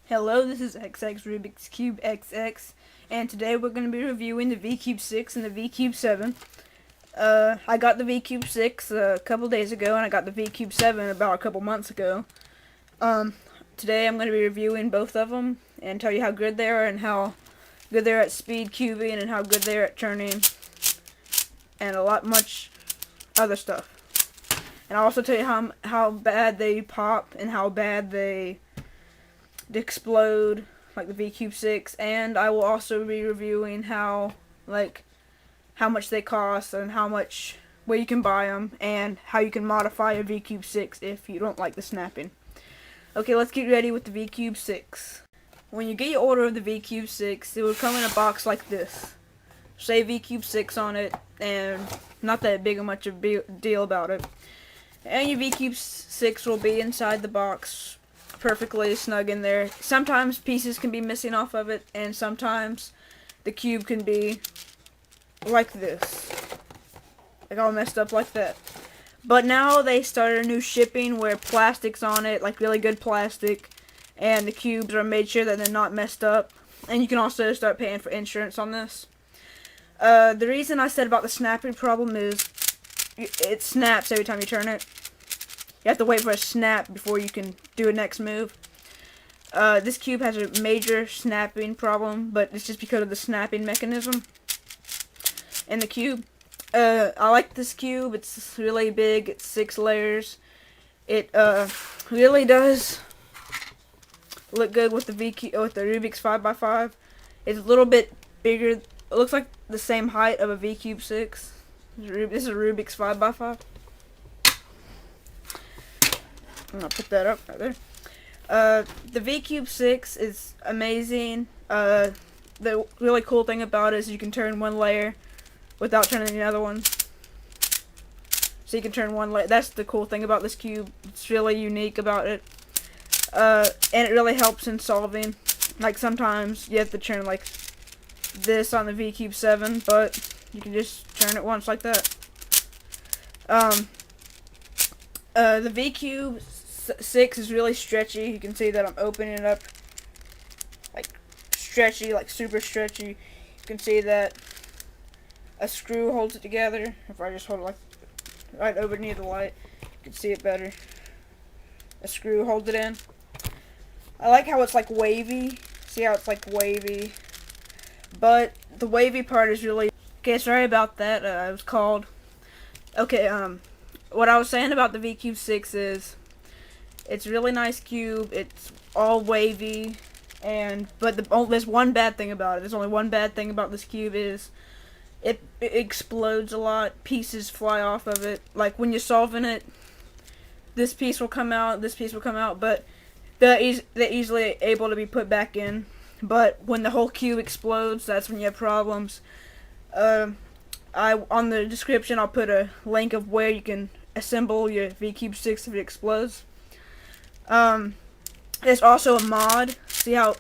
Hello, this is XX Rubik's Cube XX, and today we're going to be reviewing the V-Cube 6 and the V-Cube 7. I got the V-Cube 6 a couple days ago, and I got the V-Cube 7 about a couple months ago. Today I'm going to be reviewing both of them, and tell you how good they are, and how good they're at speed cubing, and how good they're at turning, and much other stuff. And I'll also tell you how bad they pop, and how bad they explode, like the V-Cube 6, and I will also be reviewing how much they cost, and where you can buy them, and how you can modify a V-Cube 6 if you don't like the snapping. Okay, let's get ready with the V-Cube 6. When you get your order of the V-Cube 6, it will come in a box like this. Say V-Cube 6 on it, and not that big of much of a deal about it. And your V-Cube 6 will be inside the box, perfectly snug in there. Sometimes pieces can be missing off of it, and sometimes the cube can be like this, like all messed up like that. But now they started a new shipping where plastic's on it, like really good plastic, and the cubes are made sure that they're not messed up. And you can also start paying for insurance on this. The reason I said about the snapping problem is it snaps every time you turn it. You have to wait for a snap before you can do a next move. This cube has a major snapping problem, but it's just because of the snapping mechanism in the cube. I like this cube. It's really big. It's 6 layers. It really does look good with the Rubik's 5x5. It's a little bit bigger. It looks like the same height of a V-Cube 6. This is a Rubik's 5x5. I'm gonna put that up right there. The V-Cube 6 is amazing. The really cool thing about it is you can turn one layer without turning the other one. So you can turn one layer. That's the cool thing about this cube. It's really unique about it. And it really helps in solving. Like sometimes you have to turn like this on the V-Cube 7, but you can just turn it once like that. The V-Cube 6 is really stretchy. You can see that I'm opening it up, like stretchy, like super stretchy. You can see that a screw holds it together. If I just hold it like right over near the light, you can see it better. A screw holds it in. I like how it's like wavy. See how it's like wavy? But the wavy part is really... Okay, sorry about that. It was called... Okay, what I was saying about the V-Cube 6 is it's a really nice cube. It's all wavy, but there's one bad thing about it. There's only one bad thing about this cube is it explodes a lot. Pieces fly off of it. Like when you're solving it, this piece will come out, this piece will come out, but they're easily able to be put back in. But when the whole cube explodes, that's when you have problems. On the description, I'll put a link of where you can assemble your V-Cube 6 if it explodes. There's also a mod. See how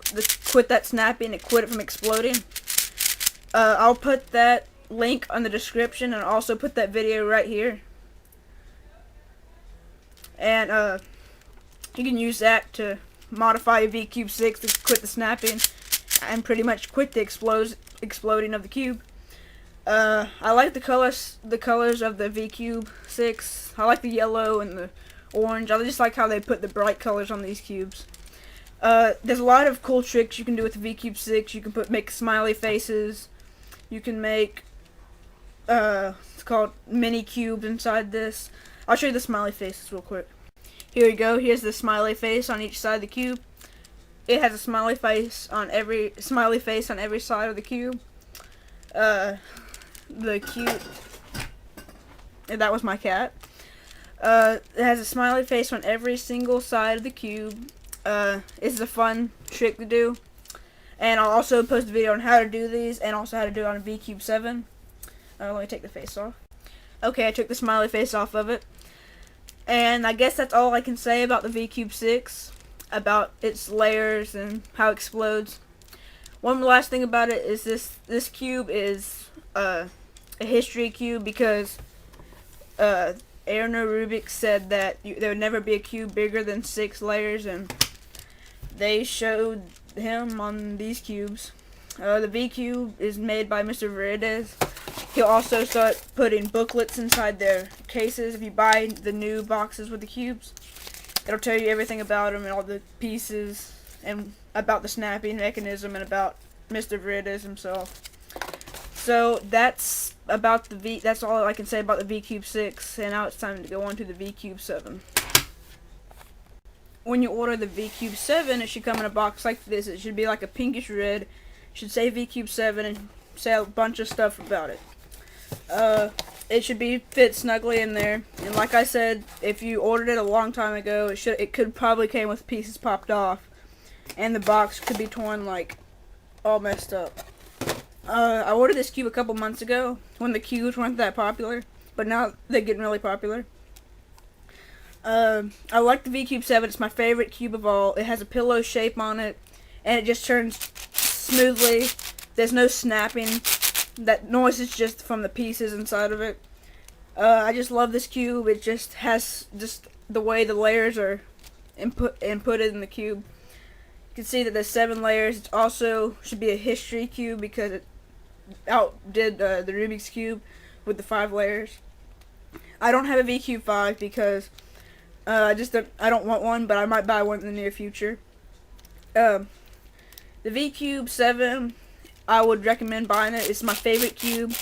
quit that snapping, it quit it from exploding. I'll put that link on the description, and also put that video right here. And you can use that to modify your V-Cube 6 to quit the snapping and pretty much quit the exploding of the cube. I like the colors of the V-Cube 6. I like the yellow and the orange. I just like how they put the bright colors on these cubes. There's a lot of cool tricks you can do with the V-Cube 6. You can make smiley faces. You can make it's called mini cubes inside this. I'll show you the smiley faces real quick. Here we go. Here's the smiley face on each side of the cube. It has a smiley face on every side of the cube. The cute. That was my cat. It has a smiley face on every single side of the cube. It's a fun trick to do. And I'll also post a video on how to do these, and also how to do it on a V-Cube 7. Let me take the face off. Okay, I took the smiley face off of it. And I guess that's all I can say about the V-Cube 6, about its layers and how it explodes. One last thing about it is this cube is a history cube, because Rubik said that there would never be a cube bigger than 6 layers, and they showed him on these cubes. The V cube is made by Mr. Verdes. He'll also start putting booklets inside their cases. If you buy the new boxes with the cubes, it'll tell you everything about them and all the pieces and about the snapping mechanism and about Mr. Verdes himself. So that's about that's all I can say about the V Cube 6, and now it's time to go on to the V Cube 7. When you order the V Cube 7, it should come in a box like this. It should be like a pinkish red. It should say V Cube 7 and say a bunch of stuff about it. It should fit snugly in there. And like I said, if you ordered it a long time ago, it could probably came with pieces popped off, and the box could be torn, like all messed up. I ordered this cube a couple months ago when the cubes weren't that popular, but now they're getting really popular. I like the V Cube 7. It's my favorite cube of all. It has a pillow shape on it, and it just turns smoothly. There's no snapping. That noise is just from the pieces inside of it. I just love this cube. It just has the way the layers are inputted in the cube. You can see that there's 7 layers. It also should be a history cube because it outdid the Rubik's Cube with the 5 layers. I don't have a V Cube 5 because I don't want one, but I might buy one in the near future. The V Cube 7, I would recommend buying it. It's my favorite cube.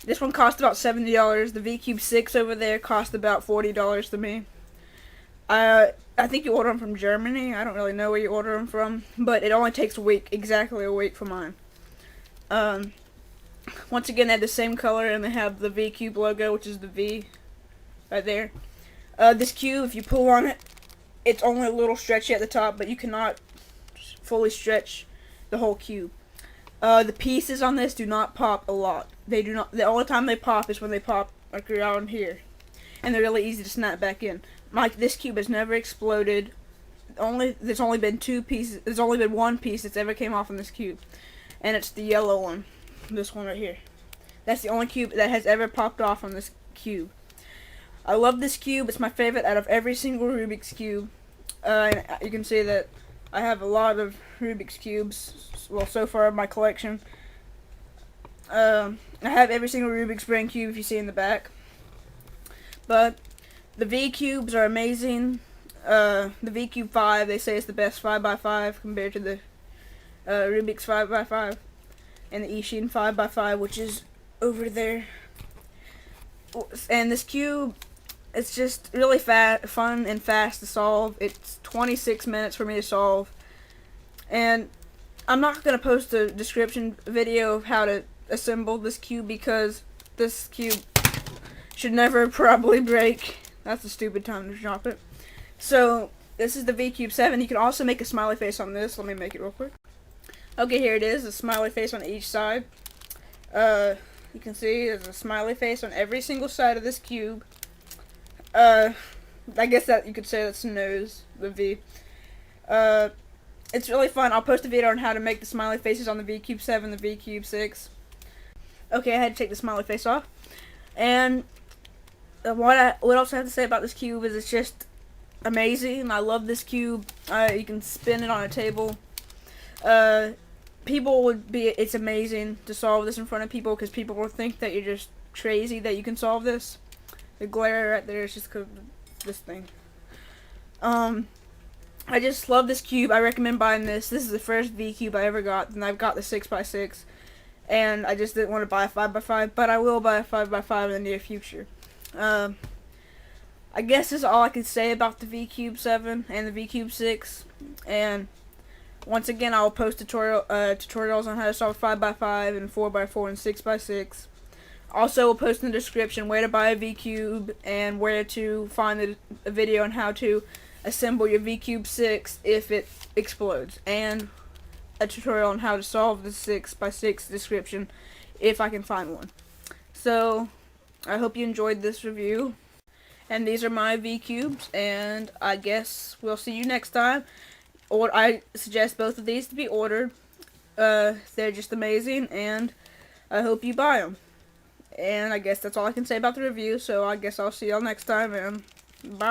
This one cost about $70. The V Cube 6 over there cost about $40 to me. I think you order them from Germany. I don't really know where you order them from, but it only takes exactly a week for mine. Once again, they have the same color, and they have the V Cube logo, which is the V right there. This cube, if you pull on it, it's only a little stretchy at the top, but you cannot fully stretch the whole cube. The pieces on this do not pop a lot. They do not. The only time they pop is when they pop like around here, and they're really easy to snap back in. This cube has never exploded. There's only been 2 pieces. There's only been 1 piece that's ever came off on this cube, and it's the yellow one. This one right here. That's the only cube that has ever popped off on this cube. I love this cube. It's my favorite out of every single Rubik's Cube. And you can see that I have a lot of Rubik's Cubes. Well, so far in my collection. I have every single Rubik's brand cube if you see in the back. But the V Cubes are amazing. The V Cube 5, they say it's the best 5x5 compared to the Rubik's 5x5. And the Ishin 5x5, which is over there. And this cube, it's just really fun and fast to solve. It's 26 minutes for me to solve. And I'm not going to post a description video of how to assemble this cube because this cube should never probably break. That's a stupid time to drop it. So, this is the V Cube 7. You can also make a smiley face on this. Let me make it real quick. Okay, here it is, a smiley face on each side. You can see there's a smiley face on every single side of this cube. I guess that you could say that's the nose, the V. It's really fun. I'll post a video on how to make the smiley faces on the V Cube 7, the V Cube 6. Okay, I had to take the smiley face off. And what else I have to say about this cube is it's just amazing. I love this cube. You can spin it on a table. It's amazing to solve this in front of people because people will think that you're just crazy that you can solve this. The glare right there is just because of this thing. I just love this cube. I recommend buying this. This is the first V Cube I ever got, and I've got the 6x6. And I just didn't want to buy a 5x5, but I will buy a 5x5 in the near future. I guess this is all I can say about the V Cube 7 and the V Cube 6. And once again, I will post tutorials on how to solve 5x5 and 4x4 and 6x6. Also, we'll post in the description where to buy a V Cube and where to find a video on how to assemble your V Cube 6 if it explodes, and a tutorial on how to solve the 6x6 description if I can find one. So, I hope you enjoyed this review, and these are my V Cubes, and I guess we'll see you next time. Or I suggest both of these to be ordered. They're just amazing, and I hope you buy them. And I guess that's all I can say about the review, so I guess I'll see y'all next time, and bye.